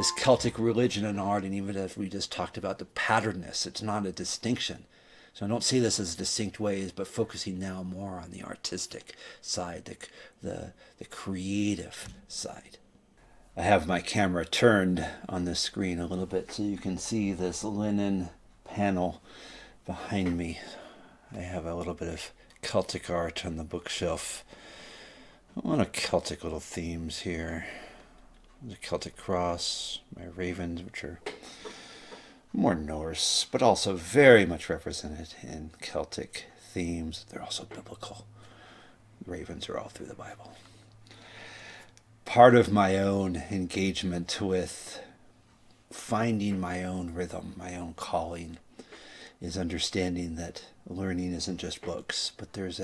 this Celtic religion and art, and even as we just talked about the patterness, it's not a distinction. So I don't see this as distinct ways, but focusing now more on the artistic side, the creative side. I have my camera turned on the screen a little bit so you can see this linen panel behind me. I have a little bit of Celtic art on the bookshelf. A lot of Celtic little themes here. The Celtic cross, my ravens, which are more Norse, but also very much represented in Celtic themes. They're also biblical. Ravens are all through the Bible. Part of my own engagement with finding my own rhythm, my own calling, is understanding that learning isn't just books, but there's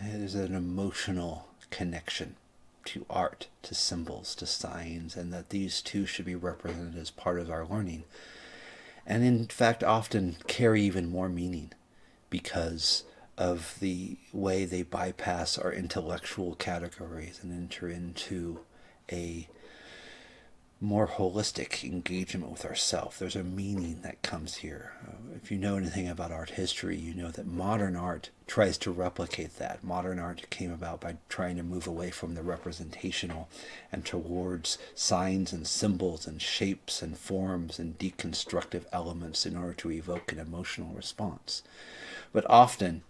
there's an emotional connection to art, to symbols, to signs, and that these two should be represented as part of our learning. And in fact, often carry even more meaning because of the way they bypass our intellectual categories and enter into a more holistic engagement with ourselves. There's a meaning that comes here. If you know anything about art history, you know that modern art tries to replicate that. Modern art came about by trying to move away from the representational and towards signs and symbols and shapes and forms and deconstructive elements in order to evoke an emotional response. But often,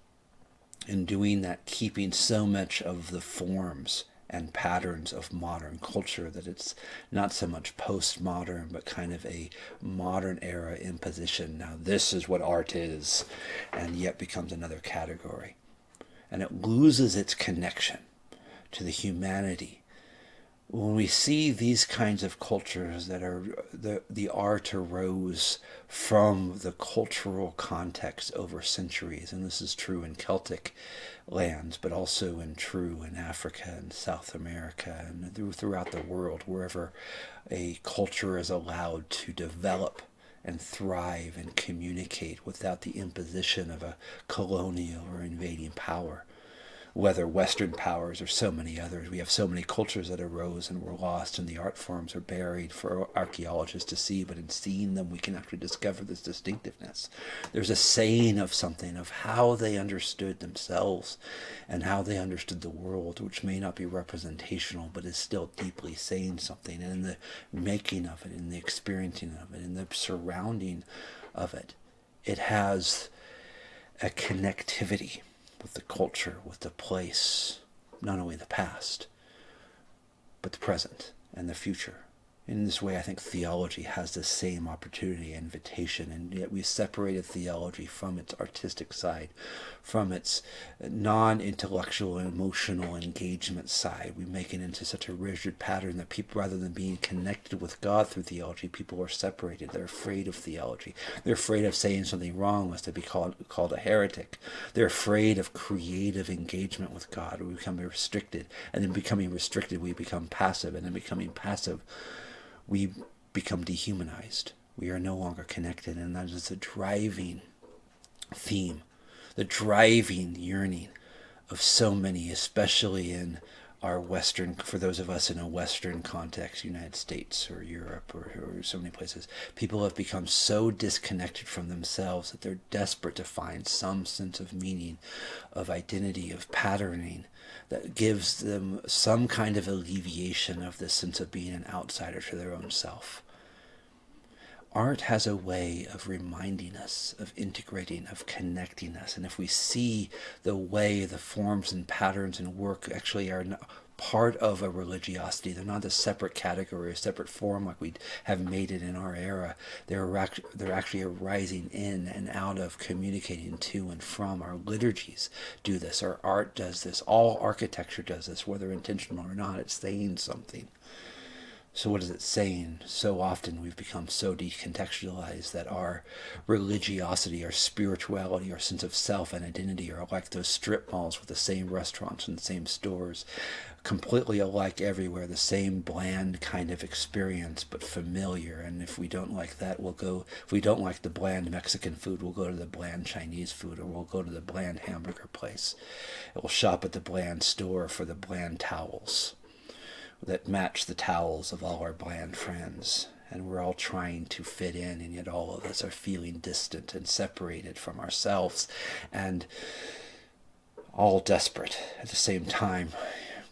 in doing that, keeping so much of the forms and patterns of modern culture that it's not so much postmodern, but kind of a modern era imposition. Now this is what art is, and yet becomes another category. And it loses its connection to the humanity. When we see these kinds of cultures that are, the art arose from the cultural context over centuries, and this is true in Celtic lands, but also true in Africa and South America and throughout the world, wherever a culture is allowed to develop and thrive and communicate without the imposition of a colonial or invading power. Whether Western powers or so many others, we have so many cultures that arose and were lost, and the art forms are buried for archaeologists to see, but in seeing them we can actually discover this distinctiveness. There's a saying of something, of how they understood themselves and how they understood the world, which may not be representational, but is still deeply saying something, and in the making of it, in the experiencing of it, in the surrounding of it, it has a connectivity with the culture, with the place, not only the past, but the present and the future. In this way, I think theology has the same opportunity, invitation, and yet we separated theology from its artistic side, from its non-intellectual and emotional engagement side. We make it into such a rigid pattern that people, rather than being connected with God through theology, people are separated. They're afraid of theology. They're afraid of saying something wrong lest they be called a heretic. They're afraid of creative engagement with God. We become restricted, and then becoming restricted, we become passive, and then becoming passive, we become dehumanized. We are no longer connected, and that is the driving theme, the driving yearning of so many, especially in our Western, for those of us in a Western context, United States or Europe or so many places. People have become so disconnected from themselves that they're desperate to find some sense of meaning, of identity, of patterning, that gives them some kind of alleviation of this sense of being an outsider to their own self. Art has a way of reminding us, of integrating, of connecting us. And if we see the way the forms and patterns and work actually are part of a religiosity, they're not a separate category, a separate form like we have made it in our era. They're actually arising in and out of, communicating to and from. Our liturgies do this. Our art does this. All architecture does this, whether intentional or not. It's saying something. So what is it saying? So often we've become so decontextualized that our religiosity, our spirituality, our sense of self and identity are like those strip malls with the same restaurants and the same stores, completely alike everywhere, the same bland kind of experience, but familiar. And if we don't like that, if we don't like the bland Mexican food, we'll go to the bland Chinese food, or we'll go to the bland hamburger place. It will shop at the bland store for the bland towels that match the towels of all our bland friends. And we're all trying to fit in, and yet all of us are feeling distant and separated from ourselves, and all desperate at the same time,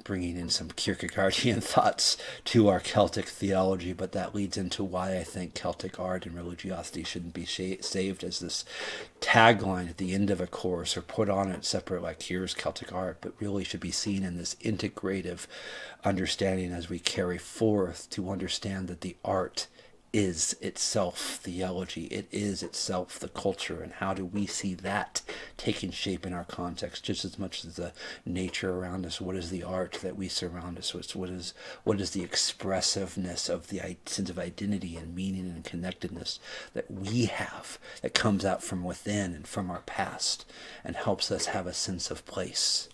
bringing in some Kierkegaardian thoughts to our Celtic theology. But that leads into why I think Celtic art and religiosity shouldn't be saved as this tagline at the end of a course or put on it separate, like here's Celtic art, but really should be seen in this integrative understanding as we carry forth to understand that the art is itself theology. It is itself the culture. And how do we see that taking shape in our context just as much as the nature around us? What is the art that we surround us with? What is the expressiveness of the sense of identity and meaning and connectedness that we have, that comes out from within and from our past and helps us have a sense of place?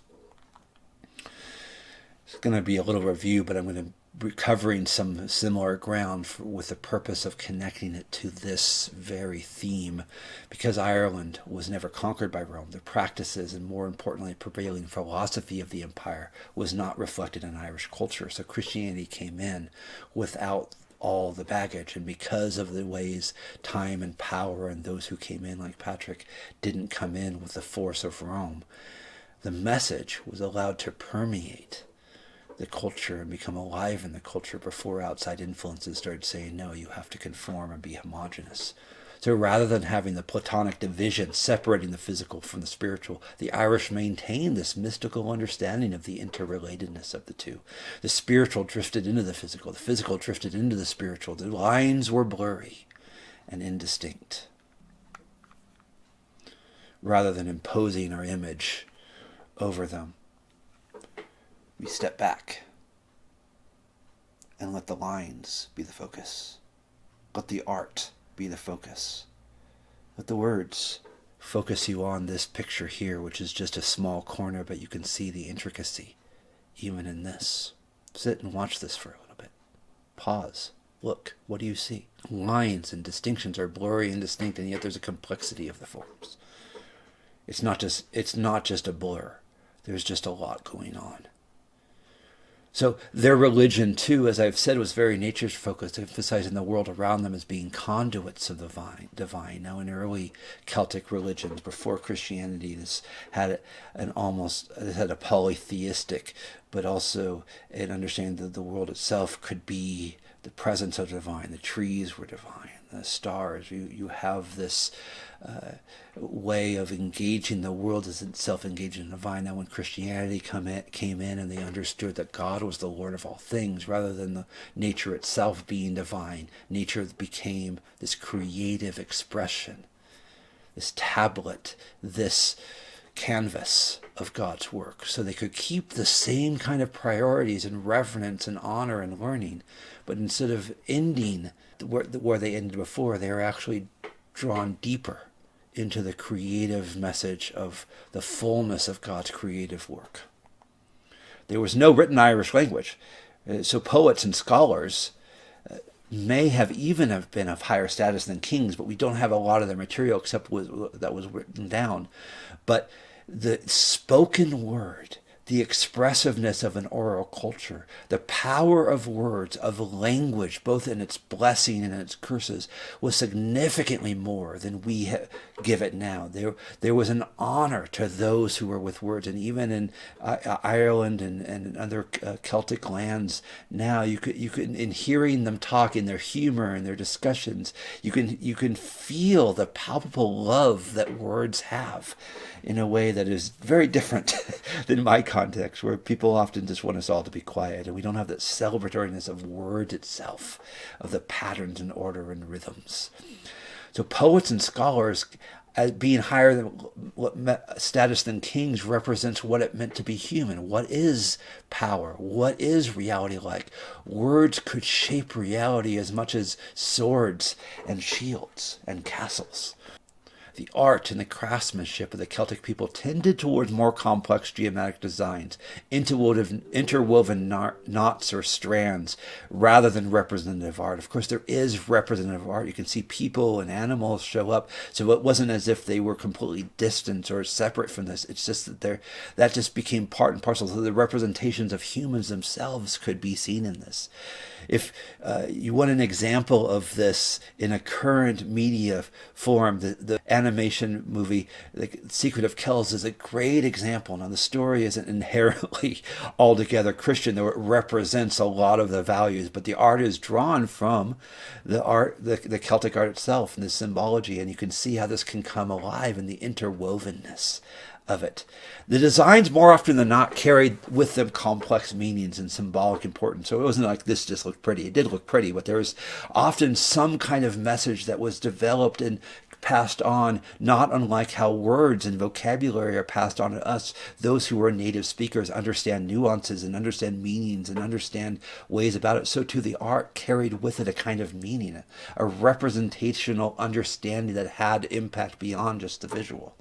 It's going to be a little review, but I'm going to recovering some similar ground with the purpose of connecting it to this very theme. Because Ireland was never conquered by Rome, the practices and, more importantly, prevailing philosophy of the empire was not reflected in Irish culture. So Christianity came in without all the baggage, and because of the ways time and power and those who came in, like Patrick, didn't come in with the force of Rome, the message was allowed to permeate the culture and become alive in the culture before outside influences started saying, no, you have to conform and be homogenous. So rather than having the Platonic division separating the physical from the spiritual, the Irish maintained this mystical understanding of the interrelatedness of the two. The spiritual drifted into the physical drifted into the spiritual. The lines were blurry and indistinct. Rather than imposing our image over them, we step back and let the lines be the focus. Let the art be the focus. Let the words focus you on this picture here, which is just a small corner, but you can see the intricacy even in this. Sit and watch this for a little bit. Pause. Look. What do you see? Lines and distinctions are blurry and distinct, and yet there's a complexity of the forms. It's not just a blur. There's just a lot going on. So their religion, too, as I've said, was very nature-focused, emphasizing the world around them as being conduits of the divine. Now, in early Celtic religions, before Christianity, this had a polytheistic, but also an understanding that the world itself could be the presence of the divine. The trees were divine, the stars. You have this way of engaging the world as itself engaged in the divine. Now when Christianity came in and they understood that God was the Lord of all things, rather than the nature itself being divine, nature became this creative expression, this tablet, this canvas of God's work. So they could keep the same kind of priorities and reverence and honor and learning, but instead of ending where they ended before, they are actually drawn deeper into the creative message of the fullness of God's creative work. There was no written Irish language, so poets and scholars may have been of higher status than kings, but we don't have a lot of their material except that was written down. But the spoken word, the expressiveness of an oral culture, the power of words, of language, both in its blessing and its curses, was significantly more than we give it now. There was an honor to those who were with words, and even in Ireland and other Celtic lands now, you could in hearing them talk, in their humor and their discussions, you can feel the palpable love that words have in a way that is very different than my context, where people often just want us all to be quiet, and we don't have that celebratoriness of word itself, of the patterns and order and rhythms. So poets and scholars, as being higher than status than kings, represents what it meant to be human. What is power? What is reality like? Words could shape reality as much as swords and shields and castles. The art and the craftsmanship of the Celtic people tended towards more complex geometric designs, interwoven knots or strands, rather than representative art. Of course, there is representative art. You can see people and animals show up, so it wasn't as if they were completely distant or separate from this. It's just that that just became part and parcel. So the representations of humans themselves could be seen in this. If you want an example of this in a current media form, the animation movie The Secret of Kells is a great example. Now, the story isn't inherently altogether Christian, though it represents a lot of the values, but the art is drawn from the Celtic art itself and the symbology, and you can see how this can come alive in the interwovenness of it. The designs more often than not carried with them complex meanings and symbolic importance. So it wasn't like this just looked pretty. It did look pretty, but there was often some kind of message that was developed and passed on, not unlike how words and vocabulary are passed on to us. Those who are native speakers understand nuances and understand meanings and understand ways about it. So too the art carried with it a kind of meaning, a representational understanding that had impact beyond just the visual.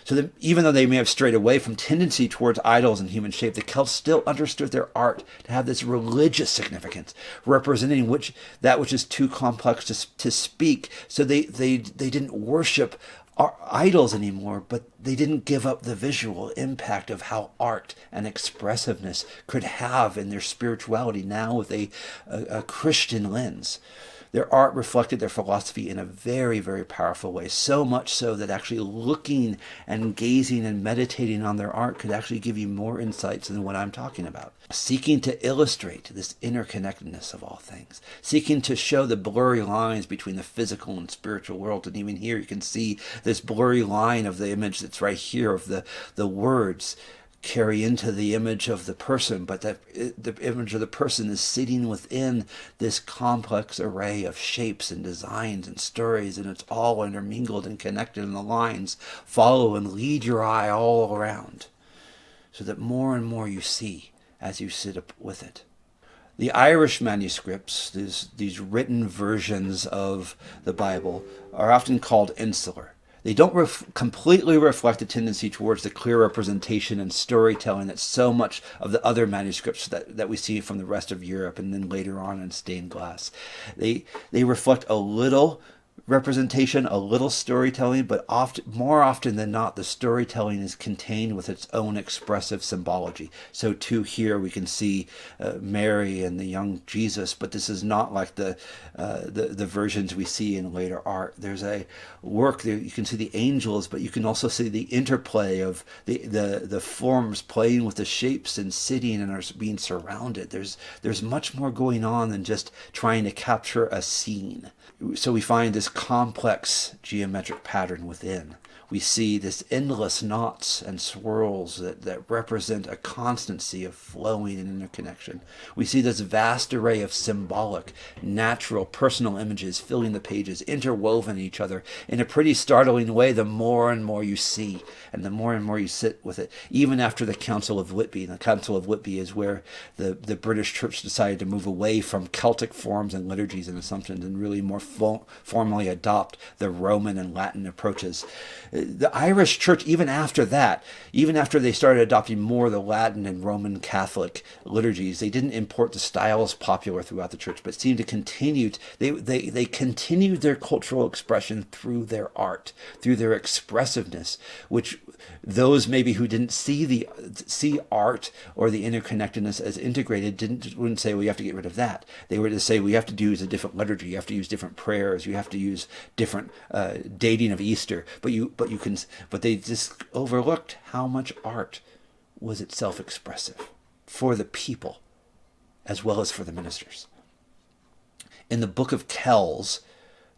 So that even though they may have strayed away from tendency towards idols and human shape, the Celts still understood their art to have this religious significance, representing that which is too complex to speak. So they didn't worship idols anymore, but they didn't give up the visual impact of how art and expressiveness could have in their spirituality now with a Christian lens. Their art reflected their philosophy in a very, very powerful way, so much so that actually looking and gazing and meditating on their art could actually give you more insights than what I'm talking about. Seeking to illustrate this interconnectedness of all things, seeking to show the blurry lines between the physical and spiritual world. And even here you can see this blurry line of the image that's right here of the words carry into the image of the person, but that the image of the person is sitting within this complex array of shapes and designs and stories, and it's all intermingled and connected, and the lines follow and lead your eye all around, so that more and more you see as you sit up with it. The Irish manuscripts, these written versions of the Bible, are often called insular. They don't completely reflect a tendency towards the clear representation and storytelling that so much of the other manuscripts that we see from the rest of Europe and then later on in stained glass. They reflect a little representation, a little storytelling, but more often than not, the storytelling is contained with its own expressive symbology. So too here we can see Mary and the young Jesus, but this is not like the versions we see in later art. There's a work there, you can see the angels, but you can also see the interplay of the forms playing with the shapes and sitting and are being surrounded. There's much more going on than just trying to capture a scene. So we find this complex geometric pattern within. We see this endless knots and swirls that represent a constancy of flowing and interconnection. We see this vast array of symbolic, natural, personal images filling the pages, interwoven in each other in a pretty startling way the more and more you see and the more and more you sit with it. Even after the Council of Whitby, and the Council of Whitby is where the British Church decided to move away from Celtic forms and liturgies and assumptions and really more formally adopt the Roman and Latin approaches. The Irish Church, even after that, even after they started adopting more the Latin and Roman Catholic liturgies, they didn't import the styles popular throughout the church, but seemed to continue. They continued their cultural expression through their art, through their expressiveness, which those maybe who didn't see art or the interconnectedness as integrated wouldn't say, well, you have to get rid of that. They were to say, well, you have to use a different liturgy, you have to use different prayers, you have to use different dating of Easter, but they just overlooked how much art was itself expressive for the people as well as for the ministers. In the Book of Kells,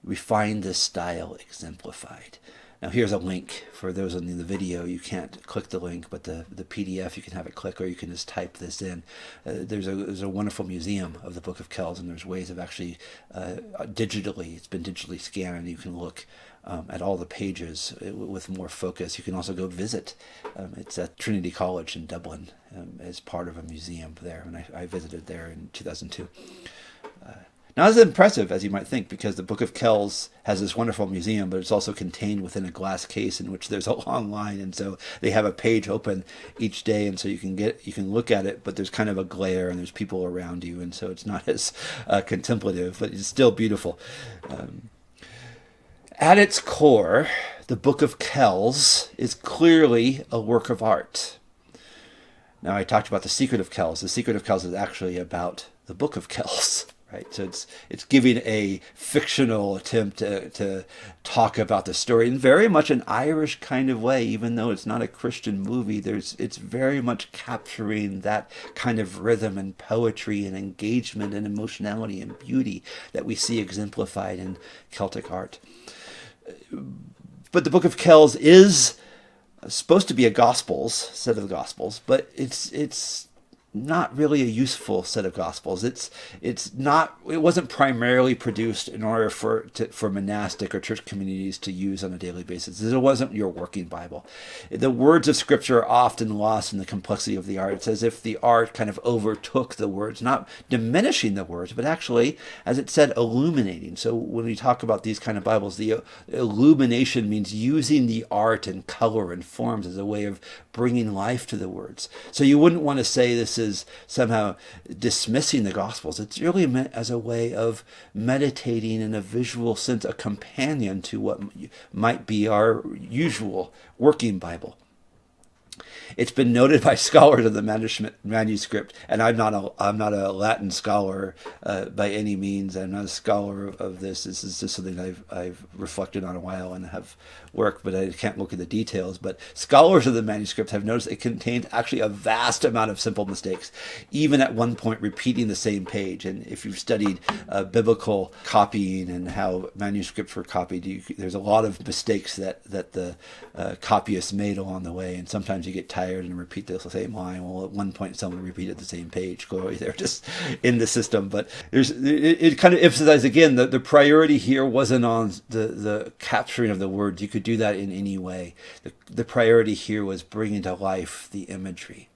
we find this style exemplified. Now here's a link for those on the video. You can't click the link, but the PDF, you can have it click, or you can just type this in. There's a wonderful museum of the Book of Kells, and there's ways of actually digitally, it's been digitally scanned, and you can look at all the pages with more focus. You can also go visit. It's at Trinity College in Dublin as part of a museum there, and I visited there in 2002. Not as impressive as you might think, because the Book of Kells has this wonderful museum, but it's also contained within a glass case in which there's a long line, and so they have a page open each day, and so you can look at it, but there's kind of a glare and there's people around you, and so it's not as contemplative, but it's still beautiful. At its core, the Book of Kells is clearly a work of art. Now, I talked about the Secret of Kells. The Secret of Kells is actually about the Book of Kells, right? So it's giving a fictional attempt to talk about the story in very much an Irish kind of way, even though it's not a Christian movie. It's very much capturing that kind of rhythm and poetry and engagement and emotionality and beauty that we see exemplified in Celtic art. But the Book of Kells is supposed to be a set of Gospels, but it's not really a useful set of Gospels. It wasn't primarily produced in order for monastic or church communities to use on a daily basis. It wasn't your working Bible. The words of Scripture are often lost in the complexity of the art. It's as if the art kind of overtook the words, not diminishing the words, but actually, as it said, illuminating. So when we talk about these kind of Bibles, the illumination means using the art and color and forms as a way of bringing life to the words. So you wouldn't want to say this is somehow dismissing the Gospels. It's really meant as a way of meditating in a visual sense, a companion to what might be our usual working Bible. It's been noted by scholars of the manuscript, and I'm not a Latin scholar by any means. I'm not a scholar of this. This is just something I've reflected on a while and have worked, but I can't look at the details. But scholars of the manuscript have noticed it contained actually a vast amount of simple mistakes, even at one point repeating the same page. And if you've studied biblical copying and how manuscripts were copied, there's a lot of mistakes that the copyists made along the way, and sometimes you get tired and repeat the same line. Well, at one point someone repeated the same page. Clearly they're just in the system. But it kind of emphasized again that the priority here wasn't on the capturing of the words. You could do that in any way. The priority here was bringing to life the imagery.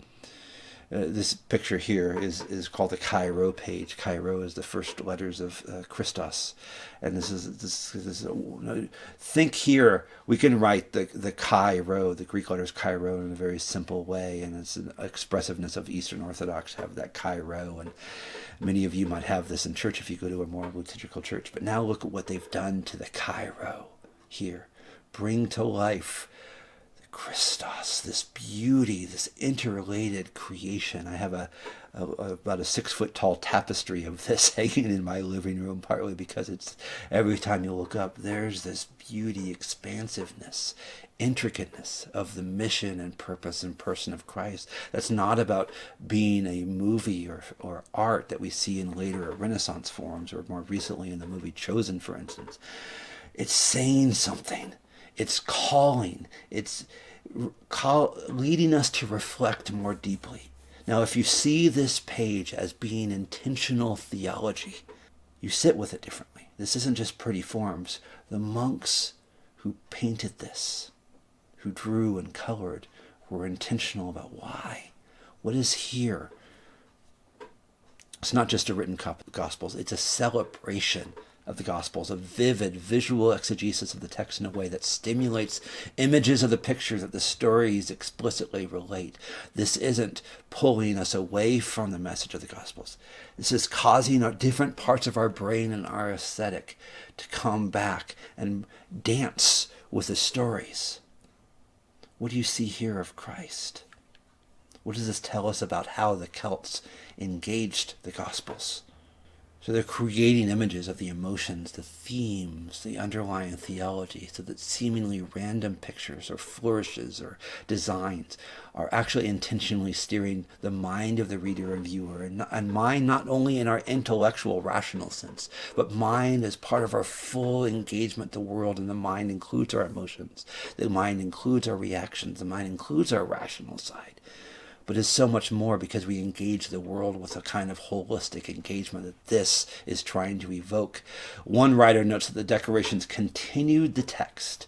This picture here is called the Chi-Rho page. Chi-Rho is the first letters of Christos, and this is think here. We can write the Chi-Rho, the Greek letters Chi-Rho, in a very simple way, and it's an expressiveness of Eastern Orthodox to have that Chi-Rho, and many of you might have this in church if you go to a more liturgical church. But now look at what they've done to the Chi-Rho here. Bring to life Christos, this beauty, this interrelated creation. I have about a 6 foot tall tapestry of this hanging in my living room, partly because it's every time you look up, there's this beauty, expansiveness, intricateness of the mission and purpose and person of Christ. That's not about being a movie or art that we see in later Renaissance forms, or more recently in the movie Chosen, for instance. It's saying something. It's calling. It's leading us to reflect more deeply. Now, if you see this page as being intentional theology, you sit with it differently. This isn't just pretty forms. The monks who painted this, who drew and colored, were intentional about why. What is here? It's not just a written copy of the Gospels. It's a celebration of the Gospels, a vivid visual exegesis of the text in a way that stimulates images of the pictures that the stories explicitly relate. This isn't pulling us away from the message of the Gospels. This is causing our different parts of our brain and our aesthetic to come back and dance with the stories. What do you see here of Christ? What does this tell us about how the Celts engaged the Gospels? So they're creating images of the emotions, the themes, the underlying theology, so that seemingly random pictures or flourishes or designs are actually intentionally steering the mind of the reader and viewer, and mind not only in our intellectual, rational sense, but mind as part of our full engagement with the world, and the mind includes our emotions, the mind includes our reactions, the mind includes our rational side. But it's so much more, because we engage the world with a kind of holistic engagement that this is trying to evoke. One writer notes that the decorations continued the text.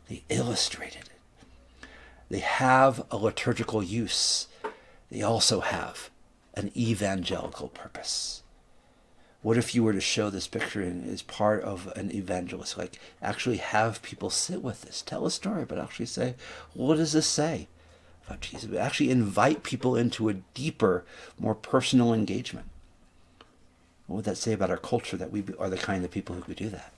They illustrated it. They have a liturgical use. They also have an evangelical purpose. What if you were to show this picture as part of an evangelist? Like, actually have people sit with this, tell a story, but actually say, what does this say about Jesus? But actually invite people into a deeper, more personal engagement. What would that say about our culture, that we are the kind of people who could do that?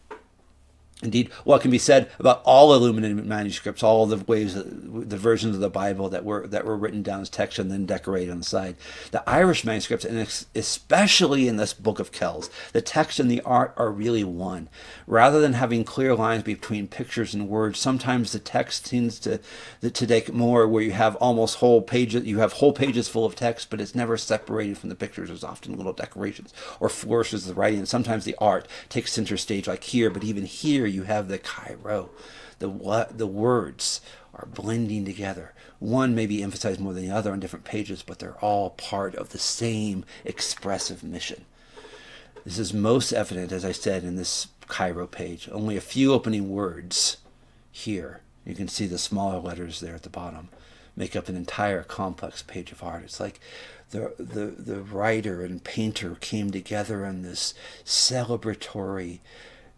Indeed, what can be said about all illuminated manuscripts, all the ways, the versions of the Bible that were written down as text and then decorated on the side. The Irish manuscripts, and especially in this book of Kells, the text and the art are really one. Rather than having clear lines between pictures and words, sometimes the text seems to take more, where you have almost whole pages. You have whole pages full of text, but it's never separated from the pictures. There's often little decorations or flourishes of the writing. And sometimes the art takes center stage, like here. But even here, you have the Cairo. The words are blending together. One may be emphasized more than the other on different pages, but they're all part of the same expressive mission. This is most evident, as I said, in this Cairo page. Only a few opening words here. You can see the smaller letters there at the bottom make up an entire complex page of art. It's like the writer and painter came together in this celebratory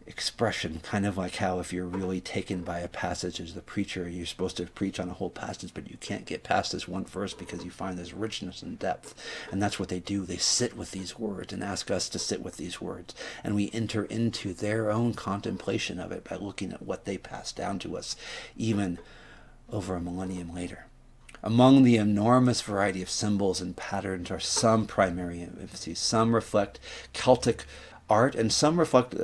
expression, kind of like how if you're really taken by a passage as the preacher, you're supposed to preach on a whole passage, but you can't get past this one verse because you find this richness and depth. And that's what they do. They sit with these words and ask us to sit with these words. And we enter into their own contemplation of it by looking at what they pass down to us, even over a millennium later. Among the enormous variety of symbols and patterns are some primary emphases. Some reflect Celtic art, and some reflect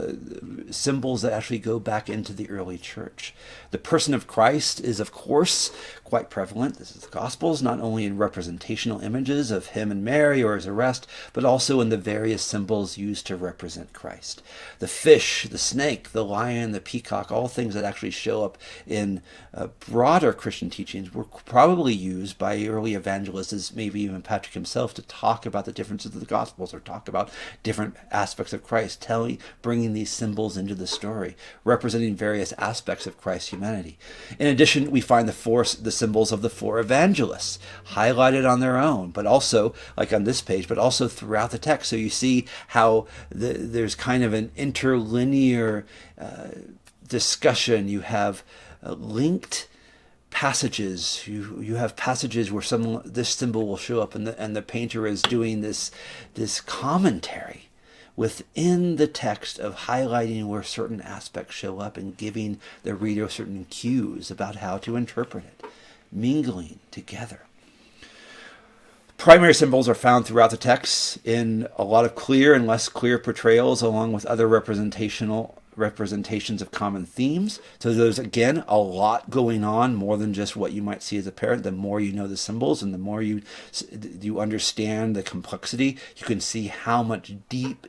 symbols that actually go back into the early church. The person of Christ is, of course, quite prevalent. This is the Gospels, not only in representational images of him and Mary or his arrest, but also in the various symbols used to represent Christ. The fish, the snake, the lion, the peacock, all things that actually show up in broader Christian teachings were probably used by early evangelists, maybe even Patrick himself, to talk about the differences of the Gospels or talk about different aspects of Christ, bringing these symbols into the story, representing various aspects of Christ's humanity. In addition, we find the symbols of the four evangelists highlighted on their own, but also, like on this page, but also throughout the text. So you see how there's kind of an interlinear discussion. You have linked passages. You have passages where this symbol will show up, and the painter is doing this commentary within the text of highlighting where certain aspects show up and giving the reader certain cues about how to interpret it, mingling together. Primary symbols are found throughout the text in a lot of clear and less clear portrayals, along with other representations of common themes. So there's, again, a lot going on, more than just what you might see as a parent. The more you know the symbols and the more you understand the complexity, you can see how much deep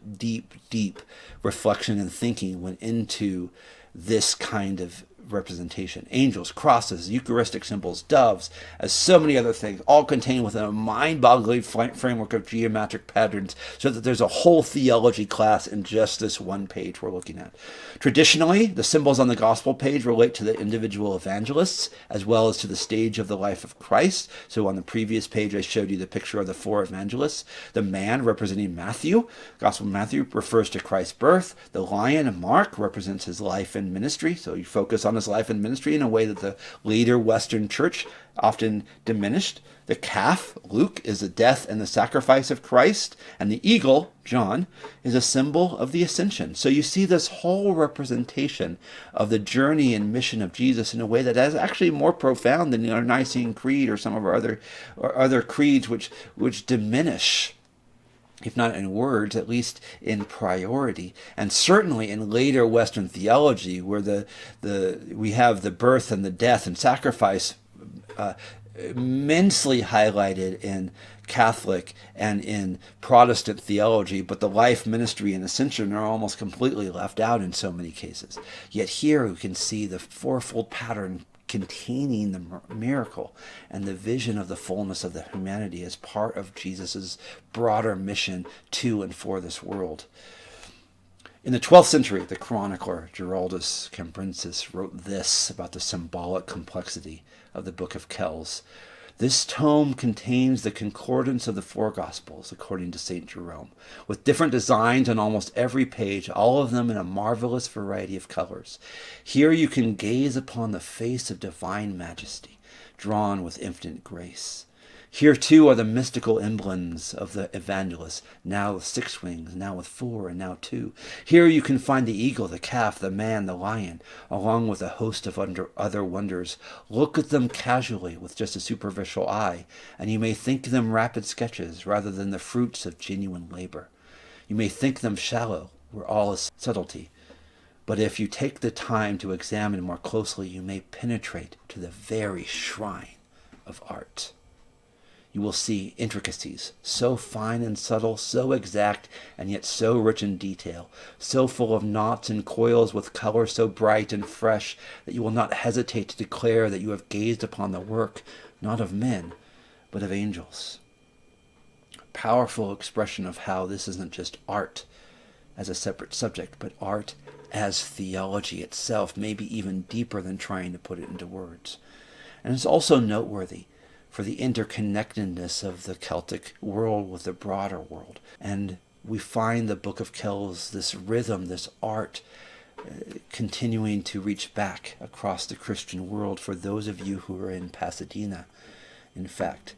reflection and thinking went into this kind of representation. Angels, crosses, Eucharistic symbols, doves, as so many other things, all contained within a mind-boggling framework of geometric patterns, so that there's a whole theology class in just this one page we're looking at. Traditionally, the symbols on the gospel page relate to the individual evangelists, as well as to the stage of the life of Christ. So on the previous page, I showed you the picture of the four evangelists. The man, representing Matthew, Gospel of Matthew, refers to Christ's birth. The lion, Mark, represents his life and ministry. So you focus on his life and ministry in a way that the later Western church often diminished. The calf, Luke, is the death and the sacrifice of Christ, and the eagle, John, is a symbol of the ascension. So you see this whole representation of the journey and mission of Jesus in a way that is actually more profound than our Nicene Creed or some of our other creeds, which diminish, if not in words, at least in priority. And certainly in later Western theology, where we have the birth and the death and sacrifice immensely highlighted in Catholic and in Protestant theology, but the life, ministry, and ascension are almost completely left out in so many cases. Yet here we can see the fourfold pattern containing the miracle and the vision of the fullness of the humanity as part of Jesus' broader mission to and for this world. In the 12th century, the chronicler Giraldus Cambrensis wrote this about the symbolic complexity of the Book of Kells. This tome contains the concordance of the four Gospels, according to St. Jerome, with different designs on almost every page, all of them in a marvelous variety of colors. Here you can gaze upon the face of divine majesty, drawn with infinite grace. Here, too, are the mystical emblems of the evangelists, now with 6 wings, now with 4, and now 2. Here you can find the eagle, the calf, the man, the lion, along with a host of other wonders. Look at them casually with just a superficial eye, and you may think them rapid sketches rather than the fruits of genuine labor. You may think them shallow, where all is subtlety. But if you take the time to examine more closely, you may penetrate to the very shrine of art. You will see intricacies, so fine and subtle, so exact, and yet so rich in detail, so full of knots and coils with color so bright and fresh that you will not hesitate to declare that you have gazed upon the work, not of men, but of angels. A powerful expression of how this isn't just art as a separate subject, but art as theology itself, maybe even deeper than trying to put it into words. And it's also noteworthy for the interconnectedness of the Celtic world with the broader world. And we find the Book of Kells, this rhythm, this art, continuing to reach back across the Christian world for those of you who are in Pasadena. In fact,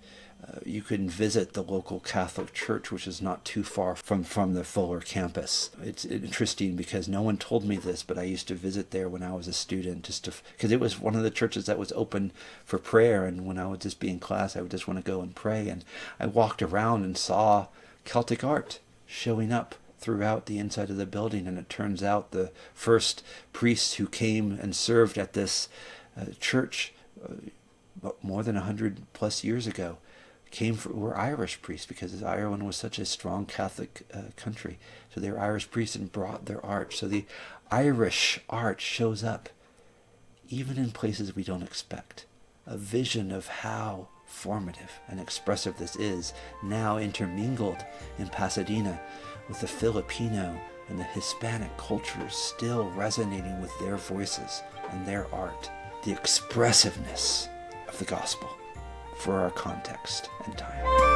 you can visit the local Catholic church, which is not too far from the Fuller campus. It's interesting because no one told me this, but I used to visit there when I was a student, because it was one of the churches that was open for prayer, and when I would just be in class, I would just want to go and pray. And I walked around and saw Celtic art showing up throughout the inside of the building, and it turns out the first priests who came and served at this church more than 100 plus years ago were Irish priests, because Ireland was such a strong Catholic country. So they were Irish priests and brought their art. So the Irish art shows up even in places we don't expect. A vision of how formative and expressive this is, now intermingled in Pasadena with the Filipino and the Hispanic cultures still resonating with their voices and their art. The expressiveness of the gospel for our context and time.